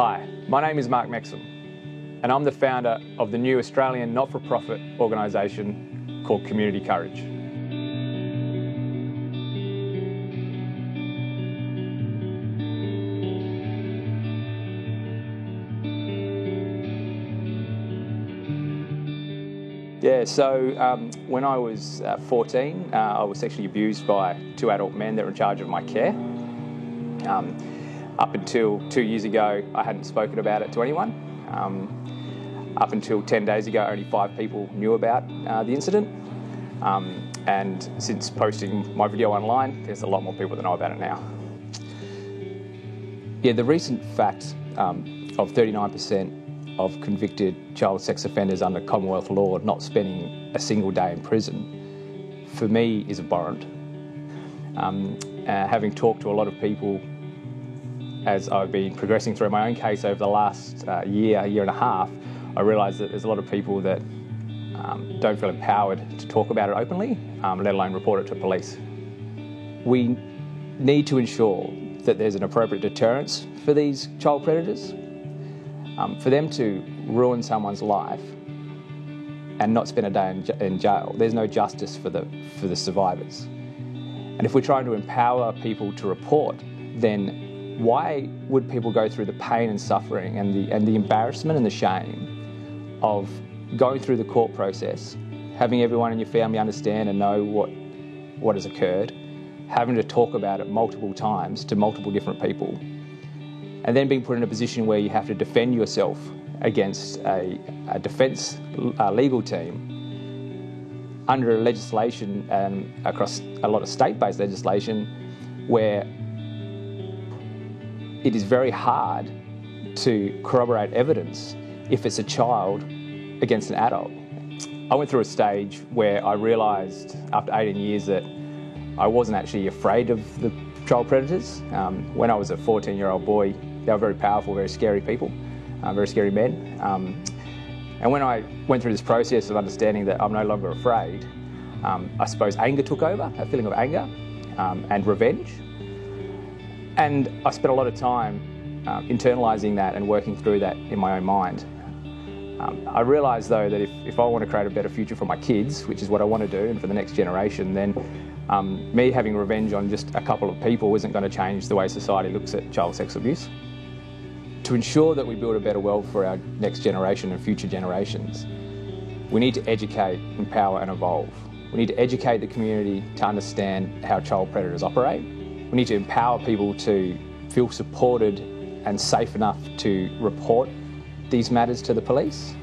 Hi, my name is Mark Mexham, and I'm the founder of the new Australian not-for-profit organisation called Community Courage. Yeah, so when I was 14, I was sexually abused by two adult men that were in charge of my care. Up until 2 years ago, I hadn't spoken about it to anyone. Up until 10 days ago, only 5 people knew about the incident. And since posting my video online, there's a lot more people that know about it now. Yeah, the recent fact of 39% of convicted child sex offenders under Commonwealth law not spending a single day in prison, for me, is abhorrent. Having talked to a lot of people as I've been progressing through my own case over the last year and a half, I realised that there's a lot of people that don't feel empowered to talk about it openly, let alone report it to police. We need to ensure that there's an appropriate deterrence for these child predators. For them to ruin someone's life and not spend a day in jail, there's no justice for the survivors. And if we're trying to empower people to report, then why would people go through the pain and suffering and the embarrassment and the shame of going through the court process, having everyone in your family understand and know what has occurred, having to talk about it multiple times to multiple different people, and then being put in a position where you have to defend yourself against a defence legal team under a legislation and across a lot of state-based legislation where it is very hard to corroborate evidence if it's a child against an adult. I went through a stage where I realised after 18 years that I wasn't actually afraid of the child predators. When I was a 14-year-old boy, they were very powerful, very scary people, very scary men. And when I went through this process of understanding that I'm no longer afraid, I suppose anger took over, a feeling of anger and revenge. And I spent a lot of time internalising that and working through that in my own mind. I realised though that if I want to create a better future for my kids, which is what I want to do, and for the next generation, then me having revenge on just a couple of people isn't going to change the way society looks at child sex abuse. To ensure that we build a better world for our next generation and future generations, we need to educate, empower and evolve. We need to educate the community to understand how child predators operate. We need to empower people to feel supported and safe enough to report these matters to the police.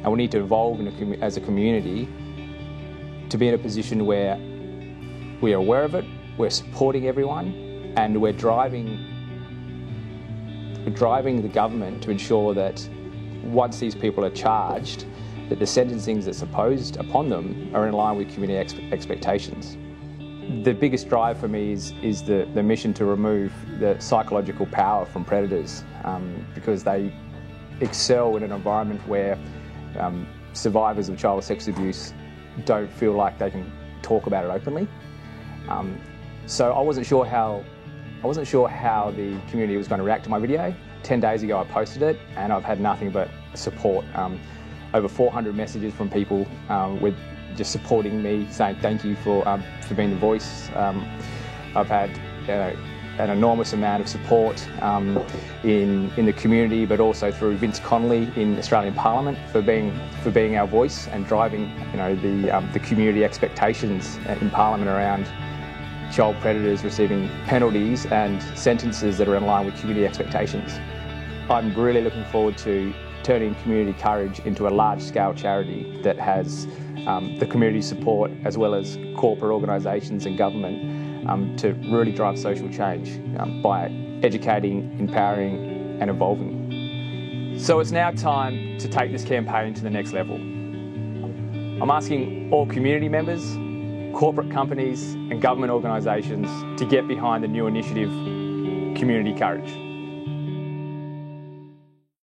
And we need to evolve as a community to be in a position where we are aware of it, we're supporting everyone, and we're driving the government to ensure that once these people are charged, that the sentencings that's imposed upon them are in line with community expectations. The biggest drive for me is the mission to remove the psychological power from predators because they excel in an environment where survivors of child sex abuse don't feel like they can talk about it openly. So I wasn't sure how the community was going to react to my video. 10 days ago I posted it and I've had nothing but support. Over 400 messages from people with just supporting me, saying thank you for being the voice. I've had an enormous amount of support in the community, but also through Vince Connolly in Australian Parliament for being our voice and driving the community expectations in Parliament around child predators receiving penalties and sentences that are in line with community expectations. I'm really looking forward to turning Community Courage into a large-scale charity that has the community support as well as corporate organisations and government to really drive social change by educating, empowering and evolving. So it's now time to take this campaign to the next level. I'm asking all community members, corporate companies and government organisations to get behind the new initiative, Community Courage.